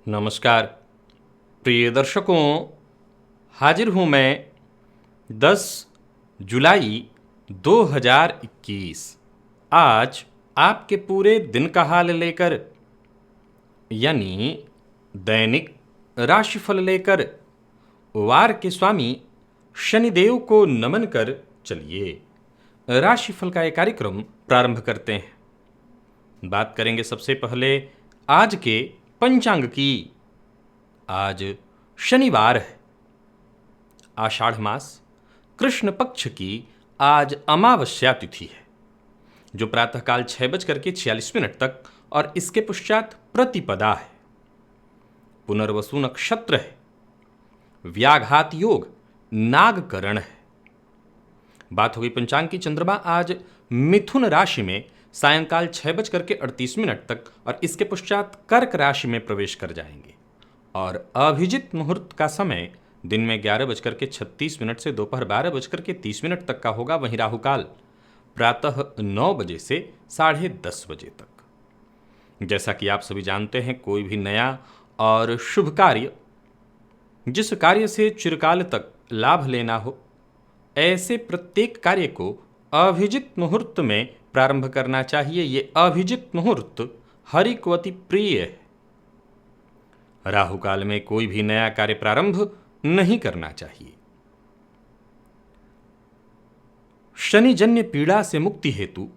नमस्कार प्रिय दर्शकों, हाजिर हूँ मैं 10 जुलाई 2021। आज आपके पूरे दिन का हाल लेकर, यानी दैनिक राशिफल लेकर वार के स्वामी शनिदेव को नमन कर चलिए राशिफल का एक कार्यक्रम प्रारंभ करते हैं। बात करेंगे सबसे पहले आज के पंचांग की। आज शनिवार है, आषाढ़ मास कृष्ण पक्ष की आज अमावस्या तिथि है, जो प्रातःकाल 6:46 तक और इसके पश्चात प्रतिपदा है। पुनर्वसु नक्षत्र है, व्याघात योग नागकरण है। बात हो गई पंचांग की। चंद्रमा आज मिथुन राशि में सायंकाल 6:38 तक और इसके पश्चात कर्क राशि में प्रवेश कर जाएंगे और अभिजित मुहूर्त का समय दिन में 11:36 से दोपहर 12:30 तक का होगा। वहीं राहुकाल प्रातः 9 बजे से 10:30 बजे तक। जैसा कि आप सभी जानते हैं, कोई भी नया और शुभ कार्य, जिस कार्य से चिरकाल तक लाभ लेना हो, ऐसे प्रत्येक कार्य को अभिजित मुहूर्त में प्रारंभ करना चाहिए। ये अभिजित मुहूर्त हरि को अति प्रिय है। राहु काल में कोई भी नया कार्य प्रारंभ नहीं करना चाहिए। शनिजन्य पीड़ा से मुक्ति हेतु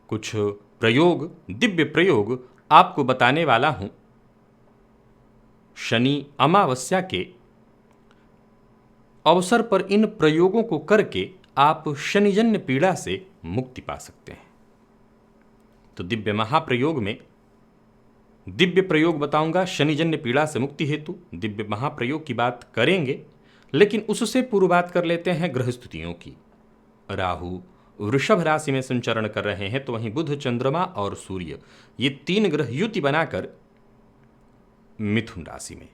कुछ प्रयोग, दिव्य प्रयोग आपको बताने वाला हूं। शनि अमावस्या के अवसर पर इन प्रयोगों को करके आप शनिजन्य पीड़ा से मुक्ति पा सकते हैं। तो दिव्य महाप्रयोग में दिव्य प्रयोग बताऊंगा शनिजन्य पीड़ा से मुक्ति हेतु। दिव्य महाप्रयोग की बात करेंगे, लेकिन उससे पूर्व बात कर लेते हैं ग्रह स्थितियों की। राहु वृषभ राशि में संचरण कर रहे हैं, तो वहीं बुध, चंद्रमा और सूर्य, ये 3 ग्रह युति बनाकर मिथुन राशि में,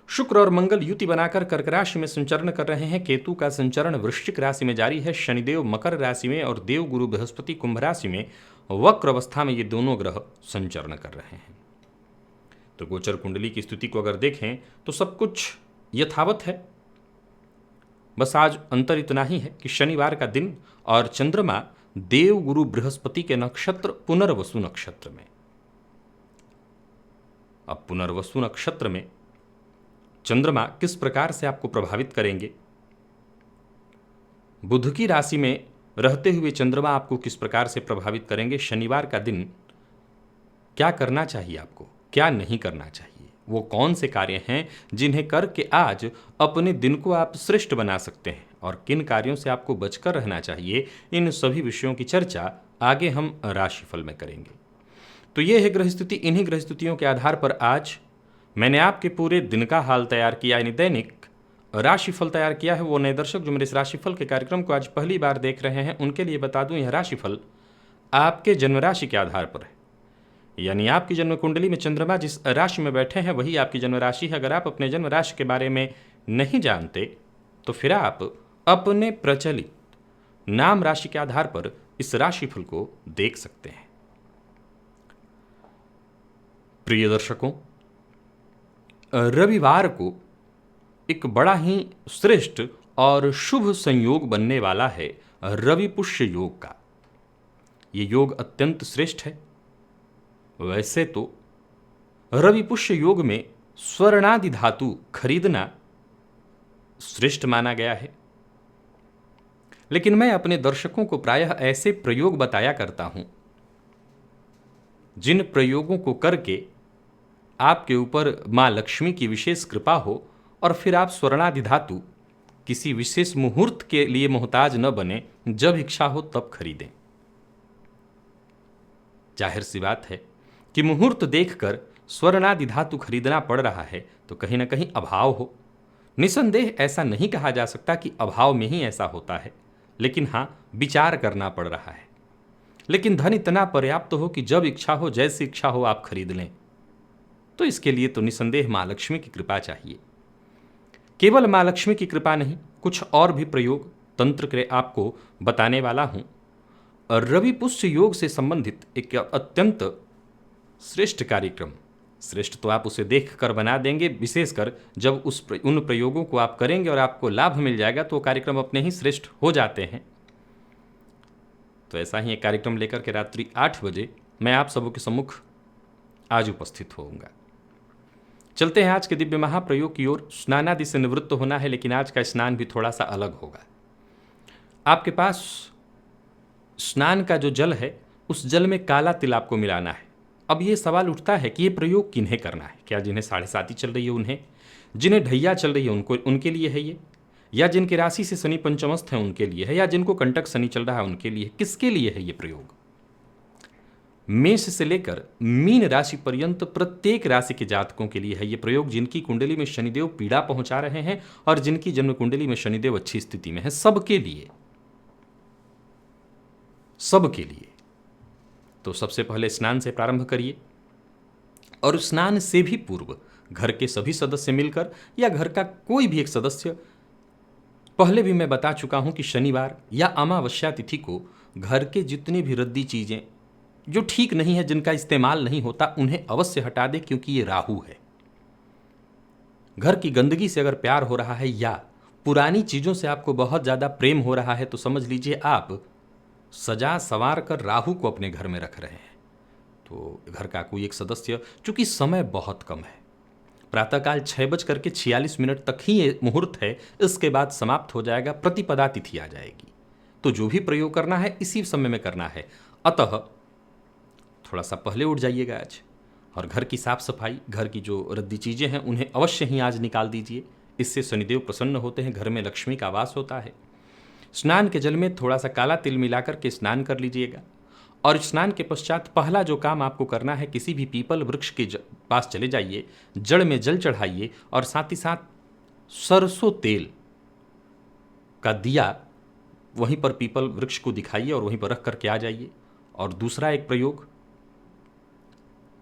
शुक्र और मंगल युति बनाकर कर्क राशि में संचरण कर रहे हैं। केतु का संचरण वृश्चिक राशि में जारी है। शनिदेव मकर राशि में और देव गुरु बृहस्पति कुंभ राशि में वक्र अवस्था में ये दोनों ग्रह संचरण कर रहे हैं। तो गोचर कुंडली की स्थिति को अगर देखें तो सब कुछ यथावत है। बस आज अंतर इतना ही है कि शनिवार का दिन और चंद्रमा देव गुरु बृहस्पति के नक्षत्र पुनर्वसु नक्षत्र में। अब पुनर्वसु नक्षत्र में चंद्रमा किस प्रकार से आपको प्रभावित करेंगे, बुध की राशि में रहते हुए चंद्रमा आपको किस प्रकार से प्रभावित करेंगे, शनिवार का दिन क्या करना चाहिए आपको, क्या नहीं करना चाहिए, वो कौन से कार्य हैं जिन्हें करके आज अपने दिन को आप श्रेष्ठ बना सकते हैं और किन कार्यों से आपको बचकर रहना चाहिए, इन सभी विषयों की चर्चा आगे हम राशिफल में करेंगे। तो ये है ग्रह स्थिति। इन्हीं ग्रह स्थितियों के आधार पर आज मैंने आपके पूरे दिन का हाल तैयार किया, यानी दैनिक राशिफल तैयार किया है। वो नए दर्शक जो मेरे इस राशिफल के कार्यक्रम को आज पहली बार देख रहे हैं, उनके लिए बता दूं, यह राशिफल आपके जन्म राशि के आधार पर है। यानी आपकी जन्म कुंडली में चंद्रमा जिस राशि में बैठे हैं वही आपकी जन्म राशि है। अगर आप अपने जन्म राशि के बारे में नहीं जानते तो फिर आप अपने प्रचलित नाम राशि के आधार पर इस राशिफल को देख सकते हैं। प्रिय दर्शकों, रविवार को एक बड़ा ही श्रेष्ठ और शुभ संयोग बनने वाला है रवि पुष्य योग का। ये योग अत्यंत श्रेष्ठ है। वैसे तो रवि पुष्य योग में स्वर्णादि धातु खरीदना श्रेष्ठ माना गया है, लेकिन मैं अपने दर्शकों को प्रायः ऐसे प्रयोग बताया करता हूं जिन प्रयोगों को करके आपके ऊपर मां लक्ष्मी की विशेष कृपा हो और फिर आप स्वर्णादि धातु किसी विशेष मुहूर्त के लिए मोहताज न बने, जब इच्छा हो तब खरीदें। जाहिर सी बात है कि मुहूर्त देखकर स्वर्णादि धातु खरीदना पड़ रहा है तो कहीं ना कहीं अभाव हो। निसंदेह ऐसा नहीं कहा जा सकता कि अभाव में ही ऐसा होता है, लेकिन हाँ, विचार करना पड़ रहा है। लेकिन धन इतना पर्याप्त हो कि जब इच्छा हो, जैसी इच्छा हो, आप खरीद लें, तो इसके लिए तो निसंदेह मां लक्ष्मी की कृपा चाहिए। केवल मां लक्ष्मी की कृपा नहीं, कुछ और भी प्रयोग तंत्र के आपको बताने वाला हूं। रवि पुष्य योग से संबंधित एक अत्यंत श्रेष्ठ कार्यक्रम श्रेष्ठ तो आप उसे देख कर बना देंगे, विशेषकर जब उन प्रयोगों को आप करेंगे और आपको लाभ मिल जाएगा तो वो कार्यक्रम अपने ही श्रेष्ठ हो जाते हैं। तो ऐसा ही एक कार्यक्रम लेकर के रात्रि 8 बजे मैं आप सबों के सम्मुख आज उपस्थित होऊंगा। चलते हैं आज के दिव्य महाप्रयोग की ओर। स्नानादि से निवृत्त होना है, लेकिन आज का स्नान भी थोड़ा सा अलग होगा। आपके पास स्नान का जो जल है, उस जल में काला तिल आपको मिलाना है। अब ये सवाल उठता है कि ये प्रयोग किन्हें करना है? क्या जिन्हें साढ़े साती चल रही है उन्हें, जिन्हें ढैया चल रही है उनको, उनके लिए है ये, या जिनकी राशि से शनि पंचमस्थ है उनके लिए है, या जिनको कंटक शनि चल रहा है उनके लिए? किसके लिए है ये प्रयोग? मेष से लेकर मीन राशि पर्यंत प्रत्येक राशि के जातकों के लिए है ये प्रयोग, जिनकी कुंडली में शनिदेव पीड़ा पहुंचा रहे हैं और जिनकी जन्म कुंडली में शनिदेव अच्छी स्थिति में है। सबके लिए, सबके लिए। तो सबसे पहले स्नान से प्रारंभ करिए, और स्नान से भी पूर्व घर के सभी सदस्य मिलकर या घर का कोई भी एक सदस्य, पहले भी मैं बता चुका हूं कि शनिवार या अमावस्या तिथि को घर के जितनी भी रद्दी चीजें जो ठीक नहीं है, जिनका इस्तेमाल नहीं होता, उन्हें अवश्य हटा दे, क्योंकि ये राहु है। घर की गंदगी से अगर प्यार हो रहा है या पुरानी चीजों से आपको बहुत ज्यादा प्रेम हो रहा है, तो समझ लीजिए आप सजा संवार कर राहु को अपने घर में रख रहे हैं। तो घर का कोई एक सदस्य, चूंकि समय बहुत कम है, प्रातःकाल 6:46 तक ही ये मुहूर्त है, इसके बाद समाप्त हो जाएगा, प्रतिपदा तिथि आ जाएगी। तो जो भी प्रयोग करना है इसी समय में करना है। अतः थोड़ा सा पहले उठ जाइएगा आज, और घर की साफ सफाई, घर की जो रद्दी चीजें हैं उन्हें अवश्य ही आज निकाल दीजिए। इससे शनिदेव प्रसन्न होते हैं, घर में लक्ष्मी का वास होता है। स्नान के जल में थोड़ा सा काला तिल मिलाकर के स्नान कर लीजिएगा, और स्नान के पश्चात पहला जो काम आपको करना है, किसी भी पीपल वृक्ष के पास चले जाइए, जड़ में जल चढ़ाइए, और साथ ही साथ सरसों तेल का दिया वहीं पर पीपल वृक्ष को दिखाइए और वहीं पर रख करके आ जाइए। और दूसरा एक प्रयोग,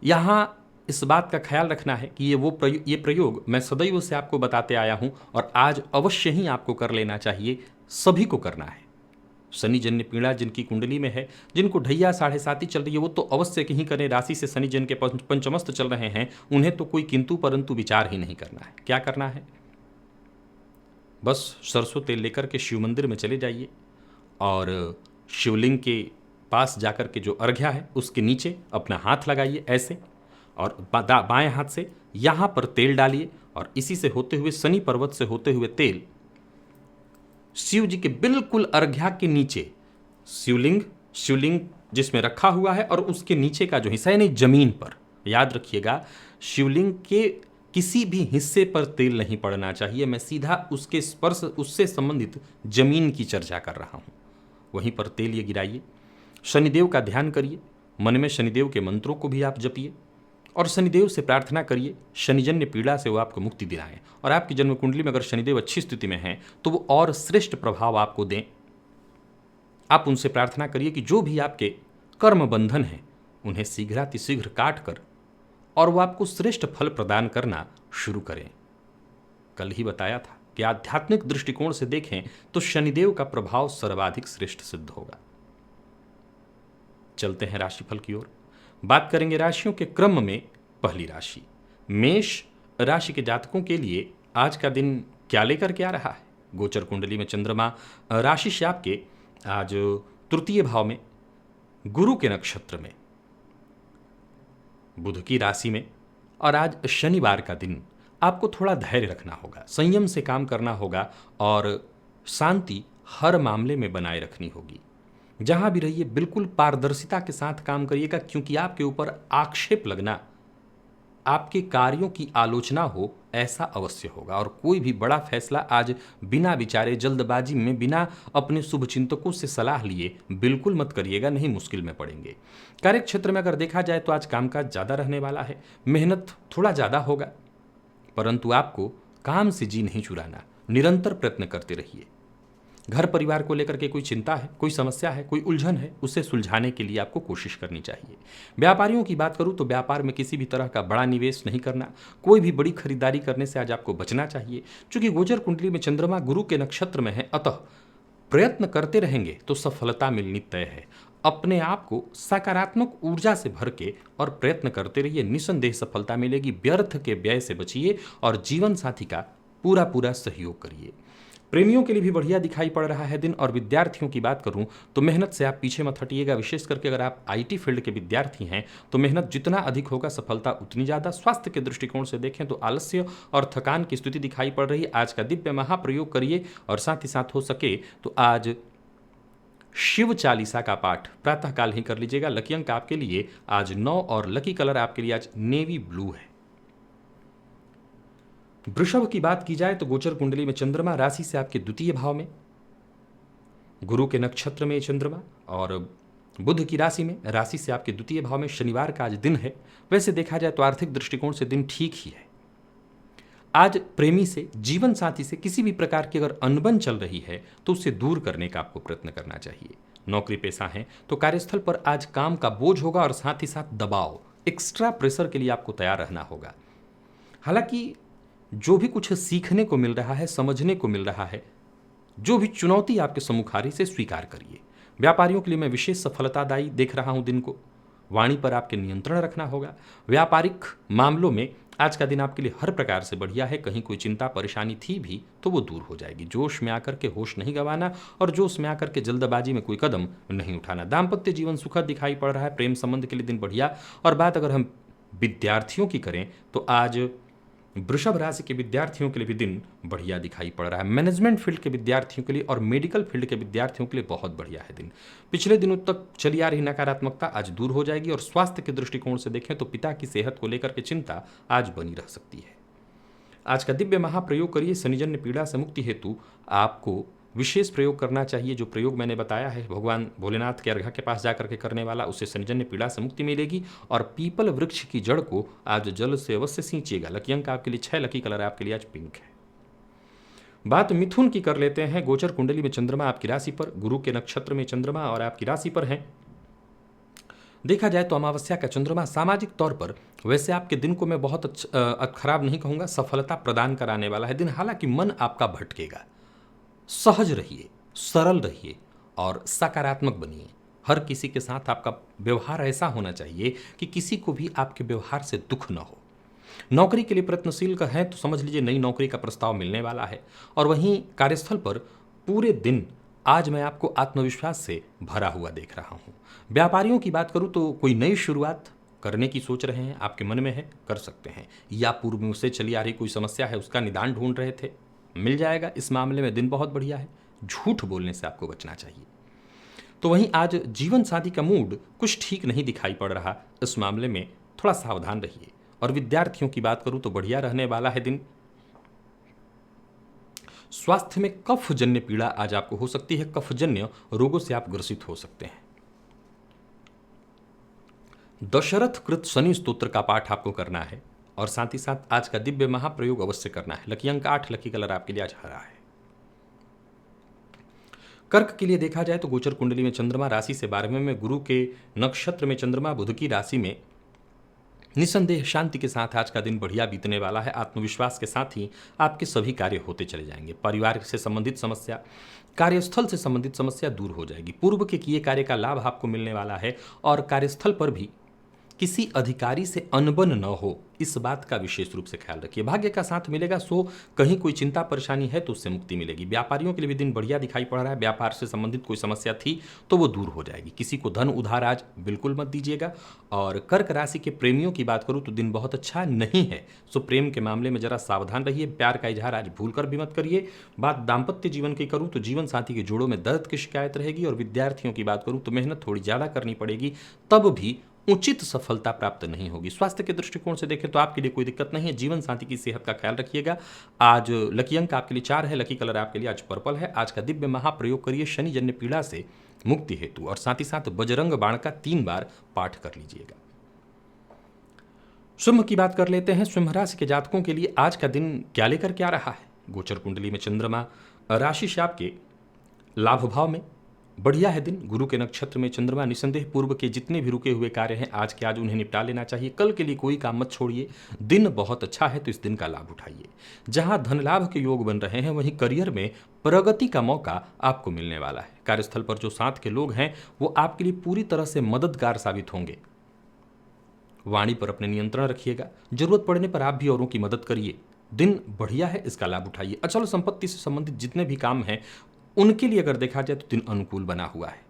यहां इस बात का ख्याल रखना है कि ये प्रयोग मैं सदैव से आपको बताते आया हूं, और आज अवश्य ही आपको कर लेना चाहिए, सभी को करना है। शनि जन्य पीड़ा जिनकी कुंडली में है, जिनको ढैया साढ़े साती चल रही है, वो तो अवश्य कहीं करें। राशि से शनि जन के पंचमस्त चल रहे हैं, उन्हें तो कोई किंतु परंतु विचार ही नहीं करना है। क्या करना है? बस सरसों तेल लेकर के शिव मंदिर में चले जाइए, और शिवलिंग के पास जाकर के जो अर्घ्या है उसके नीचे अपना हाथ लगाइए ऐसे, और बाएं हाथ से यहाँ पर तेल डालिए, और इसी से होते हुए, शनि पर्वत से होते हुए तेल शिव जी के बिल्कुल अर्घ्या के नीचे, शिवलिंग जिसमें रखा हुआ है और उसके नीचे का जो हिस्सा है, नहीं जमीन पर, याद रखिएगा, शिवलिंग के किसी भी हिस्से पर तेल नहीं पड़ना चाहिए। मैं सीधा उसके स्पर्श, उससे संबंधित जमीन की चर्चा कर रहा हूं। वहीं पर तेल ये गिराइए, शनिदेव का ध्यान करिए, मन में शनिदेव के मंत्रों को भी आप जपिए, और शनिदेव से प्रार्थना करिए शनिजन्य पीड़ा से वो आपको मुक्ति दिलाएं। और आपकी जन्म कुंडली में अगर शनिदेव अच्छी स्थिति में हैं तो वो और श्रेष्ठ प्रभाव आपको दें। आप उनसे प्रार्थना करिए कि जो भी आपके कर्म बंधन हैं उन्हें शीघ्रातिशीघ्र काट कर, और वो आपको श्रेष्ठ फल प्रदान करना शुरू करें। कल ही बताया था कि आध्यात्मिक दृष्टिकोण से देखें तो शनिदेव का प्रभाव सर्वाधिक श्रेष्ठ सिद्ध होगा। चलते हैं राशिफल की ओर। बात करेंगे राशियों के क्रम में। पहली राशि मेष राशि के जातकों के लिए आज का दिन क्या लेकर के आ रहा है? गोचर कुंडली में चंद्रमा राशि से आपके आज तृतीय भाव में, गुरु के नक्षत्र में, बुध की राशि में, और आज शनिवार का दिन आपको थोड़ा धैर्य रखना होगा, संयम से काम करना होगा, और शांति हर मामले में बनाए रखनी होगी। जहां भी रहिए बिल्कुल पारदर्शिता के साथ काम करिएगा, क्योंकि आपके ऊपर आक्षेप लगना, आपके कार्यों की आलोचना हो, ऐसा अवश्य होगा। और कोई भी बड़ा फैसला आज बिना विचारे, जल्दबाजी में, बिना अपने शुभचिंतकों से सलाह लिए बिल्कुल मत करिएगा, नहीं मुश्किल में पड़ेंगे। कार्य क्षेत्र में अगर देखा जाए तो आज कामकाज ज़्यादा रहने वाला है, मेहनत थोड़ा ज़्यादा होगा, परंतु आपको काम से जी नहीं चुराना, निरंतर प्रयत्न करते रहिए। घर परिवार को लेकर के कोई चिंता है, कोई समस्या है, कोई उलझन है, उसे सुलझाने के लिए आपको कोशिश करनी चाहिए। व्यापारियों की बात करूं तो व्यापार में किसी भी तरह का बड़ा निवेश नहीं करना, कोई भी बड़ी खरीदारी करने से आज आपको बचना चाहिए। चूंकि गोचर कुंडली में चंद्रमा गुरु के नक्षत्र में है, अतः प्रयत्न करते रहेंगे तो सफलता मिलनी तय है। अपने आप को सकारात्मक ऊर्जा से भर के और प्रयत्न करते रहिए, निसंदेह सफलता मिलेगी। व्यर्थ के व्यय से बचिए और जीवन साथी का पूरा पूरा सहयोग करिए। प्रेमियों के लिए भी बढ़िया दिखाई पड़ रहा है दिन। और विद्यार्थियों की बात करूं तो मेहनत से आप पीछे मत हटिएगा। विशेष करके अगर आप आईटी फील्ड के विद्यार्थी हैं तो मेहनत जितना अधिक होगा सफलता उतनी ज़्यादा। स्वास्थ्य के दृष्टिकोण से देखें तो आलस्य और थकान की स्थिति दिखाई पड़ रही है। आज का दिव्य महाप्रयोग करिए और साथ ही साथ हो सके तो आज शिव चालीसा का पाठ प्रातःकाल ही कर लीजिएगा। लकी अंक आपके लिए आज 9 और लकी कलर आपके लिए आज नेवी ब्लू है। वृषभ की बात की जाए तो गोचर कुंडली में चंद्रमा राशि से आपके द्वितीय भाव में, गुरु के नक्षत्र में चंद्रमा और बुध की राशि में, राशि से आपके द्वितीय भाव में शनिवार का आज दिन है। वैसे देखा जाए तो आर्थिक दृष्टिकोण से दिन ठीक ही है। आज प्रेमी से, जीवन साथी से किसी भी प्रकार की अगर अनबन चल रही है तो उसे दूर करने का आपको प्रयत्न करना चाहिए। नौकरी पेशा है तो कार्यस्थल पर आज काम का बोझ होगा और साथ ही साथ दबाव, एक्स्ट्रा प्रेशर के लिए आपको तैयार रहना होगा। हालांकि जो भी कुछ सीखने को मिल रहा है, समझने को मिल रहा है, जो भी चुनौती आपके सम्मुख आ रही से स्वीकार करिए। व्यापारियों के लिए मैं विशेष सफलतादायी देख रहा हूं दिन को। वाणी पर आपके नियंत्रण रखना होगा। व्यापारिक मामलों में आज का दिन आपके लिए हर प्रकार से बढ़िया है। कहीं कोई चिंता परेशानी थी भी तो वो दूर हो जाएगी। जोश में आकर के होश नहीं गंवाना और जोश में आकर के जल्दबाजी में कोई कदम नहीं उठाना। दाम्पत्य जीवन सुखद दिखाई पड़ रहा है। प्रेम संबंध के लिए दिन बढ़िया। और बात अगर हम विद्यार्थियों की करें तो आज वृषभ राशि के विद्यार्थियों के लिए भी दिन बढ़िया दिखाई पड़ रहा है। मैनेजमेंट फील्ड के विद्यार्थियों के लिए और मेडिकल फील्ड के विद्यार्थियों के लिए बहुत बढ़िया है दिन। पिछले दिनों तक चली आ रही नकारात्मकता आज दूर हो जाएगी। और स्वास्थ्य के दृष्टिकोण से देखें तो पिता की सेहत को लेकर के चिंता आज बनी रह सकती है। आज का दिव्य महाप्रयोग करिए। शनिजन्य पीड़ा से मुक्ति हेतु आपको विशेष प्रयोग करना चाहिए। जो प्रयोग मैंने बताया है भगवान भोलेनाथ के अर्घा के पास जाकर के करने वाला, उससे शनिजन्य पीड़ा से मुक्ति मिलेगी। और पीपल वृक्ष की जड़ को आज जल से अवश्य सींचिएगा। लकी अंक आपके लिए 6, लकी कलर आपके लिए आज पिंक है। बात मिथुन की कर लेते हैं। गोचर कुंडली में चंद्रमा आपकी राशि पर, गुरु के नक्षत्र में चंद्रमा और आपकी राशि पर है। देखा जाए तो अमावस्या का चंद्रमा सामाजिक तौर पर वैसे आपके दिन को मैं बहुत खराब नहीं कहूँगा, सफलता प्रदान कराने वाला है दिन। हालांकि मन आपका भटकेगा। सहज रहिए, सरल रहिए और सकारात्मक बनिए। हर किसी के साथ आपका व्यवहार ऐसा होना चाहिए कि किसी को भी आपके व्यवहार से दुख न हो। नौकरी के लिए प्रयत्नशील का है तो समझ लीजिए नई नौकरी का प्रस्ताव मिलने वाला है। और वहीं कार्यस्थल पर पूरे दिन आज मैं आपको आत्मविश्वास से भरा हुआ देख रहा हूँ। व्यापारियों की बात करूँ तो कोई नई शुरुआत करने की सोच रहे हैं, आपके मन में है, कर सकते हैं। या पूर्व में उससे चली आ रही कोई समस्या है उसका निदान ढूंढ रहे थे, मिल जाएगा। इस मामले में दिन बहुत बढ़िया है। झूठ बोलने से आपको बचना चाहिए। तो वहीं आज जीवन साथी का मूड कुछ ठीक नहीं दिखाई पड़ रहा। इस मामले में थोड़ा सावधान रहिए। और विद्यार्थियों की बात करूं तो बढ़िया रहने वाला है दिन। स्वास्थ्य में कफजन्य पीड़ा आज आपको हो सकती है। कफजन्य रोगों से आप ग्रसित हो सकते हैं। दशरथ कृत शनि स्तोत्र का पाठ आपको करना है और साथ ही साथ आज का दिव्य महाप्रयोग अवश्य करना है। लकी अंक 8, लकी कलर आपके लिए आज हरा है। कर्क के लिए देखा जाए तो गोचर कुंडली में चंद्रमा राशि से 12वें में, गुरु के नक्षत्र में चंद्रमा, बुध की राशि में, निसंदेह शांति के साथ आज का दिन बढ़िया बीतने वाला है। आत्मविश्वास के साथ ही आपके सभी कार्य होते चले जाएंगे। परिवार से संबंधित समस्या, कार्यस्थल से संबंधित समस्या दूर हो जाएगी। पूर्व के किए कार्य का लाभ आपको मिलने वाला है। और कार्यस्थल पर भी किसी अधिकारी से अनबन न हो, इस बात का विशेष रूप से ख्याल रखिए। भाग्य का साथ मिलेगा, सो कहीं कोई चिंता परेशानी है तो उससे मुक्ति मिलेगी। व्यापारियों के लिए भी दिन बढ़िया दिखाई पड़ रहा है। व्यापार से संबंधित कोई समस्या थी तो वो दूर हो जाएगी। किसी को धन उधार आज बिल्कुल मत दीजिएगा। और कर्क राशि के प्रेमियों की बात करूँ तो दिन बहुत अच्छा नहीं है, सो प्रेम के मामले में जरा सावधान रहिए। प्यार का इजहार आज भूल कर भी मत करिए। बात दाम्पत्य जीवन की करूँ तो जीवन साथी के जोड़ों में दर्द की शिकायत रहेगी। और विद्यार्थियों की बात करूँ तो मेहनत थोड़ी ज़्यादा करनी पड़ेगी, तब भी उचित सफलता प्राप्त नहीं होगी। स्वास्थ्य के दृष्टिकोण से देखें तो आपके लिए कोई दिक्कत नहीं है। जीवन साथी की सेहत का ख्याल रखिएगा। आज लकी अंक आपके लिए 4 है, लकी कलर आपके लिए आज पर्पल है। आज का दिव्य महाप्रयोग करिए शनि जन्य पीड़ा से मुक्ति हेतु। और साथ ही साथ बजरंग बाण का 3 बार पाठ कर लीजिएगा। सिंह की बात कर लेते हैं। सिंह राशि के जातकों के लिए आज का दिन क्या लेकर क्या रहा है। गोचर कुंडली में चंद्रमा राशि से आपके लाभ भाव में, बढ़िया है दिन। गुरु के नक्षत्र में चंद्रमा, निसंदेह पूर्व के जितने भी रुके हुए कार्य हैं आज के आज उन्हें निपटा लेना चाहिए। कल के लिए कोई काम मत छोड़िए। दिन बहुत अच्छा है तो इस दिन का लाभ उठाइए। जहां धन लाभ के योग बन रहे हैं वहीं करियर में प्रगति का मौका आपको मिलने वाला है। कार्यस्थल पर जो साथ के लोग हैं वो आपके लिए पूरी तरह से मददगार साबित होंगे। वाणी पर अपने नियंत्रण रखिएगा। जरूरत पड़ने पर आप भी औरों की मदद करिए। दिन बढ़िया है, इसका लाभ उठाइए। अचल संपत्ति से संबंधित जितने भी काम हैं उनके लिए अगर देखा जाए तो दिन अनुकूल बना हुआ है।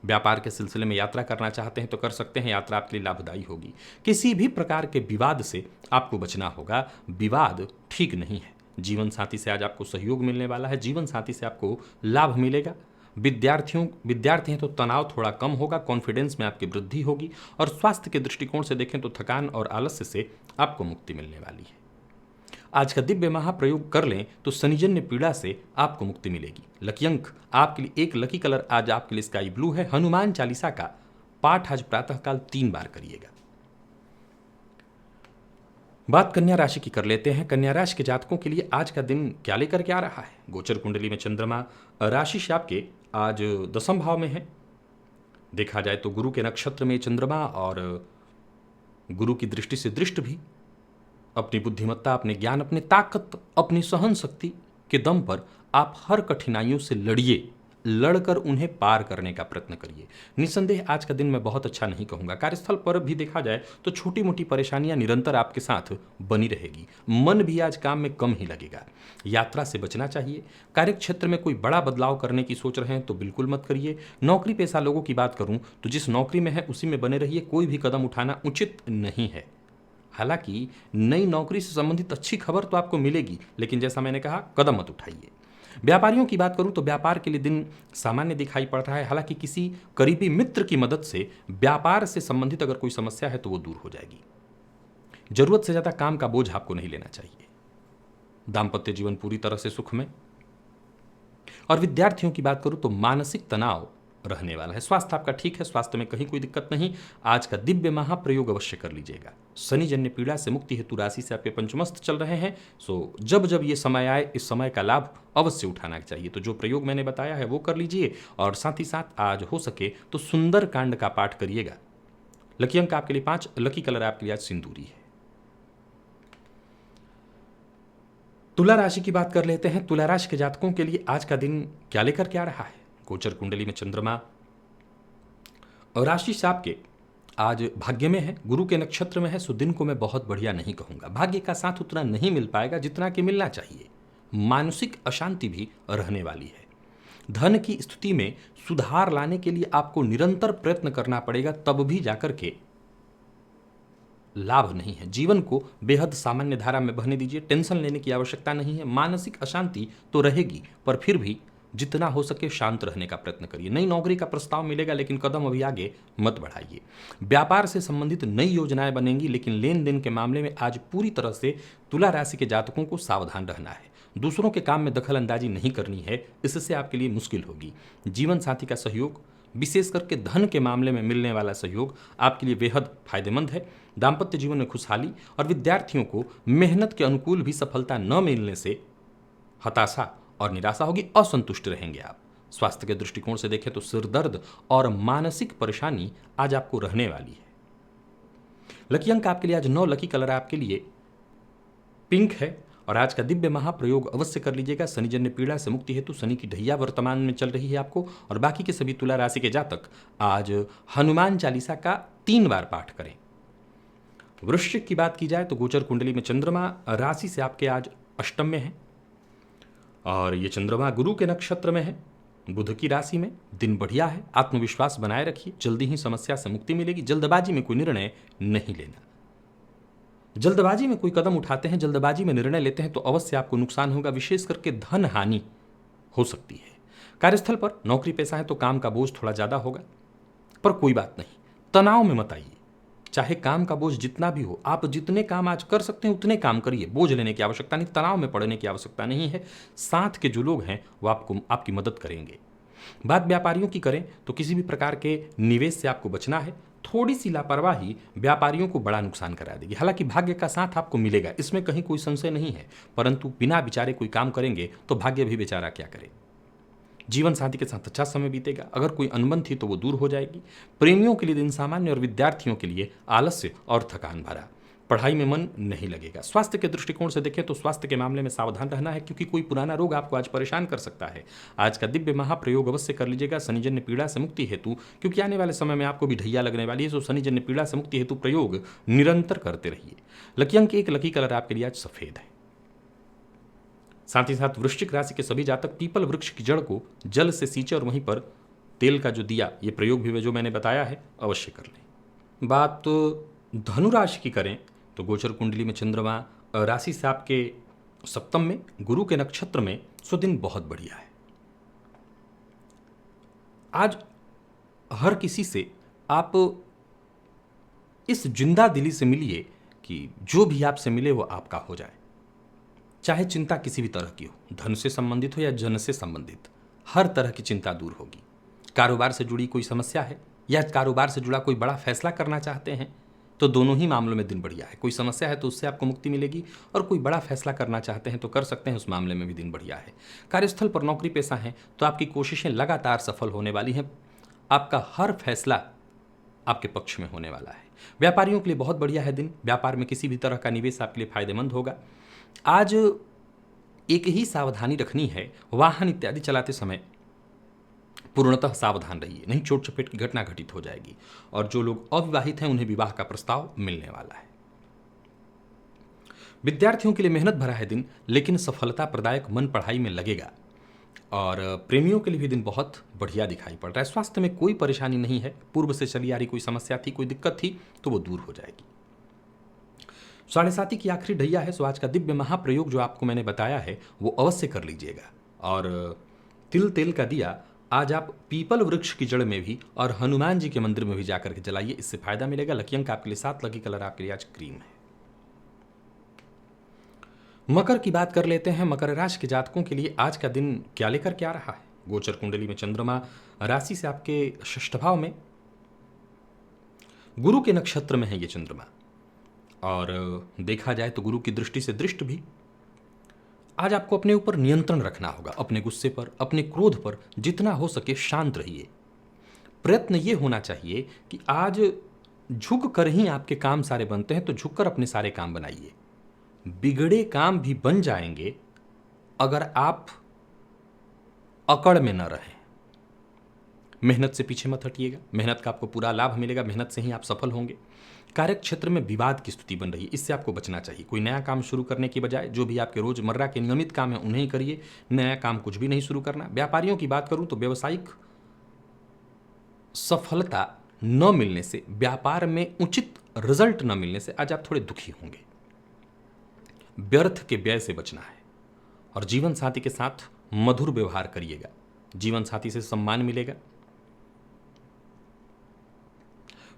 व्यापार के सिलसिले में यात्रा करना चाहते हैं तो कर सकते हैं, यात्रा आपके लिए लाभदायी होगी। किसी भी प्रकार के विवाद से आपको बचना होगा, विवाद ठीक नहीं है। जीवन साथी से आज आपको सहयोग मिलने वाला है, जीवन साथी से आपको लाभ मिलेगा। विद्यार्थी हैं तो तनाव थोड़ा कम होगा, कॉन्फिडेंस में आपकी वृद्धि होगी। और स्वास्थ्य के दृष्टिकोण से देखें तो थकान और आलस्य से आपको मुक्ति मिलने वाली है। आज का दिव्य महाप्रयोग कर लें तो शनिजन्य पीड़ा से आपको मुक्ति मिलेगी। लकी अंक आपके लिए एक, लकी कलर आज आपके लिए स्काई ब्लू है। हनुमान चालीसा का पाठ आज प्रातःकाल 3 बार करिएगा। बात कन्या राशि की कर लेते हैं। कन्या राशि के जातकों के लिए आज का दिन क्या लेकर के आ रहा है। गोचर कुंडली में चंद्रमा राशि से आपके आज 10वें भाव में है। देखा जाए तो गुरु के नक्षत्र में चंद्रमा और गुरु की दृष्टि से दृष्ट भी। अपनी बुद्धिमत्ता, अपने ज्ञान, अपनी ताकत, अपनी सहन शक्ति के दम पर आप हर कठिनाइयों से लड़िए, लड़कर उन्हें पार करने का प्रयत्न करिए। निस्संदेह आज का दिन मैं बहुत अच्छा नहीं कहूँगा। कार्यस्थल पर भी देखा जाए तो छोटी मोटी परेशानियां निरंतर आपके साथ बनी रहेगी। मन भी आज काम में कम ही लगेगा। यात्रा से बचना चाहिए। कार्य क्षेत्र में कोई बड़ा बदलाव करने की सोच रहे हैं तो बिल्कुल मत करिए। नौकरी पेशा लोगों की बात करूं तो जिस नौकरी में है उसी में बने रहिए। कोई भी कदम उठाना उचित नहीं है। हालांकि नई नौकरी से संबंधित अच्छी खबर तो आपको मिलेगी, लेकिन जैसा मैंने कहा कदम मत उठाइए। व्यापारियों की बात करूं तो व्यापार के लिए दिन सामान्य दिखाई पड़ रहा है। हालांकि किसी करीबी मित्र की मदद से व्यापार से संबंधित अगर कोई समस्या है तो वो दूर हो जाएगी। जरूरत से ज्यादा काम का बोझ आपको नहीं लेना चाहिए। दाम्पत्य जीवन पूरी तरह से सुखमय। और विद्यार्थियों की बात करूं तो मानसिक तनाव रहने वाला है। स्वास्थ्य आपका ठीक है, स्वास्थ्य में कहीं कोई दिक्कत नहीं। आज का दिव्य महाप्रयोग अवश्य कर लीजिएगा। शनि जन्य पीड़ा से मुक्ति हेतु राशि से आपके पंचमस्त चल रहे हैं। सो जब जब ये समय आए इस समय का लाभ अवश्य उठाना चाहिए। तो जो प्रयोग मैंने बताया है वो कर लीजिए। और साथ ही साथ आज हो सके तो सुंदर कांड का पाठ करिएगा। लकी अंक आपके लिए 5, लकी कलर आपके लिए आज सिंदूरी है। तुला राशि की बात कर लेते हैं। तुला राशि के जातकों के लिए आज का दिन क्या लेकर के आ रहा है। गोचर कुंडली में चंद्रमा और राशि से आपके आज भाग्य में है, गुरु के नक्षत्र में है। सो दिन को मैं बहुत बढ़िया नहीं कहूंगा। भाग्य का साथ उतना नहीं मिल पाएगा जितना कि मिलना चाहिए। मानसिक अशांति भी रहने वाली है। धन की स्थिति में सुधार लाने के लिए आपको निरंतर प्रयत्न करना पड़ेगा, तब भी जाकर के लाभ नहीं है। जीवन को बेहद सामान्य धारा में बहने दीजिए। टेंशन लेने की आवश्यकता नहीं है। मानसिक अशांति तो रहेगी, पर फिर भी जितना हो सके शांत रहने का प्रयत्न करिए। नई नौकरी का प्रस्ताव मिलेगा, लेकिन कदम अभी आगे मत बढ़ाइए। व्यापार से संबंधित नई योजनाएं बनेंगी, लेकिन लेन देन के मामले में आज पूरी तरह से तुला राशि के जातकों को सावधान रहना है। दूसरों के काम में दखल अंदाजी नहीं करनी है, इससे आपके लिए मुश्किल होगी। जीवन साथी का सहयोग, विशेष करके धन के मामले में मिलने वाला सहयोग आपके लिए बेहद फायदेमंद है। दाम्पत्य जीवन में खुशहाली। और विद्यार्थियों को मेहनत के अनुकूल भी सफलता न मिलने से हताशा और निराशा होगी, असंतुष्ट रहेंगे आप। स्वास्थ्य के दृष्टिकोण से देखें तो सिर दर्द और मानसिक परेशानी आज आपको रहने वाली है। लकी अंक आपके लिए आज 9, लकी कलर आपके लिए पिंक है। और आज का दिव्य महाप्रयोग अवश्य कर लीजिएगा। शनिजन्य पीड़ा से मुक्ति हेतु शनि की ढैया वर्तमान में चल रही है आपको। और बाकी के सभी तुला राशि के जातक आज हनुमान चालीसा का 3 बार पाठ करें। वृश्चिक की बात की जाए तो गोचर कुंडली में चंद्रमा राशि से आपके आज अष्टम में है। और ये चंद्रमा गुरु के नक्षत्र में है, बुध की राशि में। दिन बढ़िया है। आत्मविश्वास बनाए रखिए, जल्दी ही समस्या से मुक्ति मिलेगी। जल्दबाजी में कोई निर्णय नहीं लेना। जल्दबाजी में कोई कदम उठाते हैं, जल्दबाजी में निर्णय लेते हैं तो अवश्य आपको नुकसान होगा। विशेष करके धन हानि हो सकती है। कार्यस्थल पर नौकरी पेशा है तो काम का बोझ थोड़ा ज्यादा होगा, पर कोई बात नहीं, तनाव में मत आइए। चाहे काम का बोझ जितना भी हो, आप जितने काम आज कर सकते हैं उतने काम करिए। बोझ लेने की आवश्यकता नहीं, तनाव में पड़ने की आवश्यकता नहीं है। साथ के जो लोग हैं वो आपकी मदद करेंगे। बात व्यापारियों की करें तो किसी भी प्रकार के निवेश से आपको बचना है। थोड़ी सी लापरवाही व्यापारियों को बड़ा नुकसान करा देगी। हालांकि भाग्य का साथ आपको मिलेगा, इसमें कहीं कोई संशय नहीं है, परंतु बिना विचारे कोई काम करेंगे तो भाग्य भी बेचारा क्या करे। जीवन साथी के साथ अच्छा समय बीतेगा। अगर कोई अनबन थी तो वो दूर हो जाएगी। प्रेमियों के लिए दिन सामान्य और विद्यार्थियों के लिए आलस्य और थकान भरा। पढ़ाई में मन नहीं लगेगा। स्वास्थ्य के दृष्टिकोण से देखें तो स्वास्थ्य के मामले में सावधान रहना है, क्योंकि कोई पुराना रोग आपको आज परेशान कर सकता है। आज का दिव्य महाप्रयोग अवश्य कर लीजिएगा शनिजन्य पीड़ा से मुक्ति हेतु, क्योंकि आने वाले समय में आपको भी ढैया लगने वाली है। तो शनिजन्य पीड़ा से मुक्ति हेतु प्रयोग निरंतर करते रहिए। लकी अंक 1, लकी कलर आपके लिए आज सफेद है। साथ ही साथ वृश्चिक राशि के सभी जातक पीपल वृक्ष की जड़ को जल से सींचे और वहीं पर तेल का जो दिया, ये प्रयोग भी जो मैंने बताया है अवश्य कर लें। बात धनु राशि की करें तो गोचर कुंडली में चंद्रमा राशि से आपके सप्तम में, गुरु के नक्षत्र में, सो दिन बहुत बढ़िया है। आज हर किसी से आप इस जिंदा दिली से मिलिए कि जो भी आपसे मिले वो आपका हो जाए। चाहे चिंता किसी भी तरह की हो, धन से संबंधित हो या जन से संबंधित, हर तरह की चिंता दूर होगी। कारोबार से जुड़ी कोई समस्या है या कारोबार से जुड़ा कोई बड़ा फैसला करना चाहते हैं तो दोनों ही मामलों में दिन बढ़िया है। कोई समस्या है तो उससे आपको मुक्ति मिलेगी, और कोई बड़ा फैसला करना चाहते हैं तो कर सकते हैं, उस मामले में भी दिन बढ़िया है। कार्यस्थल पर नौकरी पेशा है तो आपकी कोशिशें लगातार सफल होने वाली हैं। आपका हर फैसला आपके पक्ष में होने वाला है। व्यापारियों के लिए बहुत बढ़िया है दिन। व्यापार में किसी भी तरह का निवेश आपके लिए फायदेमंद होगा। आज एक ही सावधानी रखनी है, वाहन इत्यादि चलाते समय पूर्णतः सावधान रहिए, नहीं चोट चपेट की घटना घटित हो जाएगी। और जो लोग अविवाहित हैं उन्हें विवाह का प्रस्ताव मिलने वाला है। विद्यार्थियों के लिए मेहनत भरा है दिन, लेकिन सफलता प्रदायक मन पढ़ाई में लगेगा। और प्रेमियों के लिए भी दिन बहुत बढ़िया दिखाई पड़ रहा है। स्वास्थ्य में कोई परेशानी नहीं है। पूर्व से चली आ रही कोई समस्या थी, कोई दिक्कत थी तो वो दूर हो जाएगी। 7:30 की आखिरी ढैया है। सो आज का दिव्य महाप्रयोग जो आपको मैंने बताया है वो अवश्य कर लीजिएगा। और तिल तेल का दिया आज आप पीपल वृक्ष की जड़ में भी और हनुमान जी के मंदिर में भी जाकर के जलाइए, इससे फायदा मिलेगा। लकी अंक आपके लिए 7, लकी कलर आपके लिए आज क्रीम है। मकर की बात कर लेते हैं। मकर राशि के जातकों के लिए आज का दिन क्या लेकर के आ रहा है। गोचर कुंडली में चंद्रमा राशि से आपके षष्ठ भाव में, गुरु के नक्षत्र में है ये चंद्रमा। और देखा जाए तो गुरु की दृष्टि से दृष्ट भी। आज आपको अपने ऊपर नियंत्रण रखना होगा। अपने गुस्से पर, अपने क्रोध पर जितना हो सके शांत रहिए। प्रयत्न ये होना चाहिए कि आज झुक कर ही आपके काम सारे बनते हैं, तो झुककर अपने सारे काम बनाइए। बिगड़े काम भी बन जाएंगे अगर आप अकड़ में न रहें। मेहनत से पीछे मत हटिएगा। मेहनत का आपको पूरा लाभ मिलेगा। मेहनत से ही आप सफल होंगे। कार्य क्षेत्र में विवाद की स्थिति बन रही है, इससे आपको बचना चाहिए। कोई नया काम शुरू करने की बजाय जो भी आपके रोजमर्रा के नियमित काम है उन्हें ही करिए। नया काम कुछ भी नहीं शुरू करना। व्यापारियों की बात करूं तो व्यवसायिक सफलता न मिलने से, व्यापार में उचित रिजल्ट न मिलने से आज आप थोड़े दुखी होंगे। व्यर्थ के व्यय से बचना है। और जीवन साथी के साथ मधुर व्यवहार करिएगा। जीवन साथी से सम्मान मिलेगा।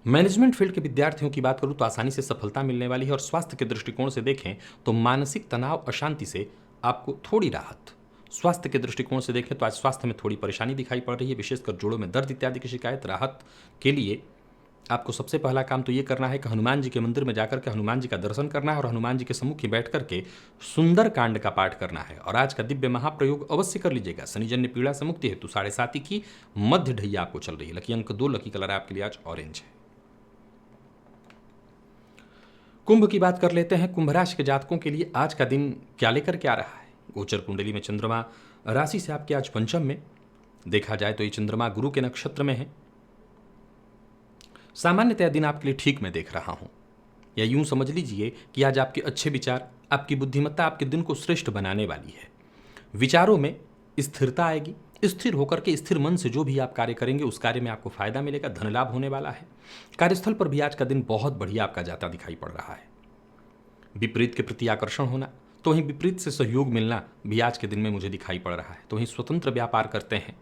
मैनेजमेंट फील्ड के विद्यार्थियों की बात करूं तो आसानी से सफलता मिलने वाली है। और स्वास्थ्य के दृष्टिकोण से देखें तो मानसिक तनाव, अशांति से आपको थोड़ी राहत। स्वास्थ्य के दृष्टिकोण से देखें तो आज स्वास्थ्य में थोड़ी परेशानी दिखाई पड़ रही है, विशेषकर जोड़ों में दर्द इत्यादि की शिकायत। राहत के लिए आपको सबसे पहला काम तो ये करना है कि हनुमान जी के मंदिर में जाकर के हनुमान जी का दर्शन करना है और हनुमान जी के सम्मुख ही बैठ करके सुंदर कांड का पाठ करना है। और आज का दिव्य महाप्रयोग अवश्य कर लीजिएगा। शनिजन्य पीड़ा से मुक्ति हेतु 7:30 की मध्य ढैया आपको चल रही है। लकी अंक 2, लकी कलर आपके लिए आज ऑरेंज है। कुंभ की बात कर लेते हैं। कुंभ राशि के जातकों के लिए आज का दिन क्या लेकर के आ रहा है। गोचर कुंडली में चंद्रमा राशि से आपके आज पंचम में। देखा जाए तो ये चंद्रमा गुरु के नक्षत्र में है। सामान्यतः दिन आपके लिए ठीक मैं देख रहा हूं, या यूं समझ लीजिए कि आज आपके अच्छे विचार, आपकी बुद्धिमत्ता आपके दिन को श्रेष्ठ बनाने वाली है। विचारों में स्थिरता आएगी। स्थिर होकर के स्थिर मन से जो भी आप कार्य करेंगे उस कार्य में आपको फायदा मिलेगा। धन लाभ होने वाला है। कार्यस्थल पर भी आज का दिन बहुत बढ़िया आपका जाता दिखाई पड़ रहा है। विपरीत के प्रति आकर्षण होना, तो वहीं विपरीत से सहयोग मिलना भी आज के दिन में मुझे दिखाई पड़ रहा है। तो वहीं स्वतंत्र व्यापार करते हैं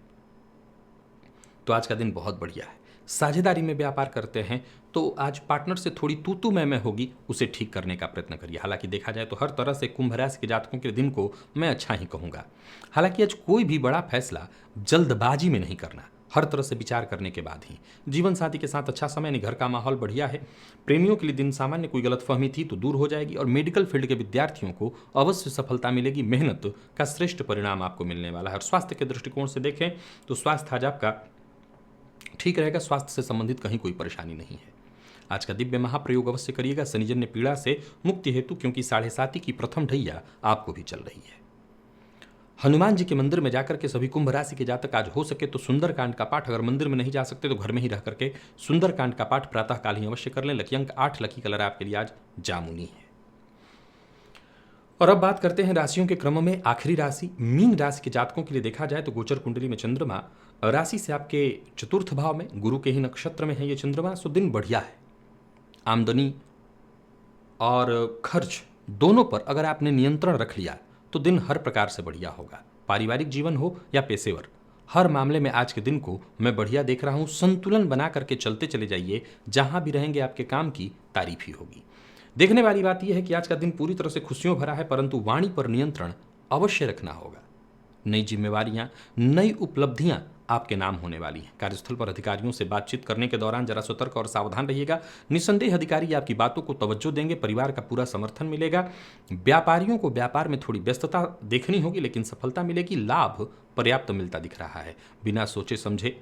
तो आज का दिन बहुत बढ़िया है। साझेदारी में व्यापार करते हैं तो आज पार्टनर से थोड़ी तू मैं होगी, उसे ठीक करने का प्रयत्न करिए। हालांकि देखा जाए तो हर तरह से कुंभ राशि के जातकों के दिन को मैं अच्छा ही कहूँगा। हालांकि आज कोई भी बड़ा फैसला जल्दबाजी में नहीं करना, हर तरह से विचार करने के बाद ही। जीवन साथी के साथ अच्छा समय नहीं, घर का माहौल बढ़िया है। प्रेमियों के लिए दिन सामान्य, कोई गलतफहमी थी तो दूर हो जाएगी। और मेडिकल फील्ड के विद्यार्थियों को अवश्य सफलता मिलेगी, मेहनत का श्रेष्ठ परिणाम आपको मिलने वाला है। और स्वास्थ्य के दृष्टिकोण से देखें तो स्वास्थ्य आज आपका ठीक रहेगा, स्वास्थ्य से संबंधित कहीं कोई परेशानी नहीं है। आज का दिव्य महाप्रयोग अवश्य करिएगा शनिजन्य पीड़ा से मुक्ति हेतु, क्योंकि 7:30 की प्रथम ढैया आपको भी चल रही है। हनुमान जी के मंदिर में जाकर के सभी कुंभ राशि के जातक आज हो सके तो सुंदरकांड का पाठ, अगर मंदिर में नहीं जा सकते तो घर में ही रह करके सुंदरकांड का पाठ प्रातःकाल ही अवश्य कर लें। लकी अंक 8, लकी कलर आपके लिए आज जामुनी है। और अब बात करते हैं राशियों के क्रम में आखिरी राशि मीन राशि के जातकों के लिए देखा जाए तो गोचर कुंडली में चंद्रमा राशि से आपके चतुर्थ भाव में, गुरु के ही नक्षत्र में है ये चंद्रमा। सो दिन बढ़िया है। आमदनी और खर्च दोनों पर अगर आपने नियंत्रण रख लिया तो दिन हर प्रकार से बढ़िया होगा। पारिवारिक जीवन हो या पेशेवर, हर मामले में आज के दिन को मैं बढ़िया देख रहा हूं। संतुलन बना करके चलते चले जाइए, जहां भी रहेंगे आपके काम की तारीफ ही होगी। देखने वाली बात यह है कि आज का दिन पूरी तरह से खुशियों भरा है, परंतु वाणी पर नियंत्रण अवश्य रखना होगा। नई जिम्मेवारियां, नई उपलब्धियां आपके नाम होने वाली हैं। कार्यस्थल पर अधिकारियों से बातचीत करने के दौरान जरा सतर्क और सावधान रहिएगा। निस्संदेह अधिकारी आपकी बातों को तवज्जो देंगे, परिवार का पूरा समर्थन मिलेगा। व्यापारियों को व्यापार में थोड़ी व्यस्तता देखनी होगी, लेकिन सफलता मिलेगी। लाभ पर्याप्त मिलता दिख रहा है। बिना सोचे समझे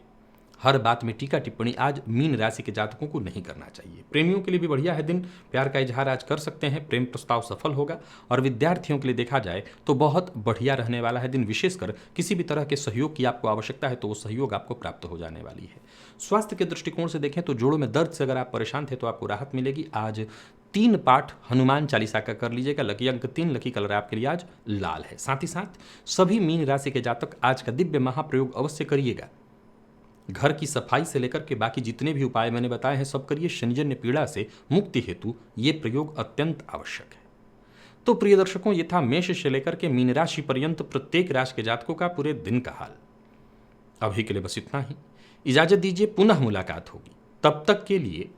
हर बात में टीका टिप्पणी आज मीन राशि के जातकों को नहीं करना चाहिए। प्रेमियों के लिए भी बढ़िया है दिन, प्यार का इजहार आज कर सकते हैं, प्रेम प्रस्ताव सफल होगा। और विद्यार्थियों के लिए देखा जाए तो बहुत बढ़िया रहने वाला है दिन। विशेषकर किसी भी तरह के सहयोग की आपको आवश्यकता है तो वो सहयोग आपको प्राप्त हो जाने वाली है। स्वास्थ्य के दृष्टिकोण से देखें तो जोड़ों में दर्द से अगर आप परेशान थे तो आपको राहत मिलेगी। आज 3 पाठ हनुमान चालीसा का कर लीजिएगा। लकी अंक 3, लकी कलर आपके लिए आज लाल है। साथ ही साथ सभी मीन राशि के जातक आज का दिव्य महाप्रयोग अवश्य करिएगा। घर की सफाई से लेकर के बाकी जितने भी उपाय मैंने बताए हैं सब करिए। शनिजन्य पीड़ा से मुक्ति हेतु ये प्रयोग अत्यंत आवश्यक है। तो प्रिय दर्शकों, ये था मेष से लेकर के मीन राशि पर्यंत प्रत्येक राशि के जातकों का पूरे दिन का हाल। अभी के लिए बस इतना ही। इजाजत दीजिए, पुनः मुलाकात होगी। तब तक के लिए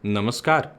नमस्कार।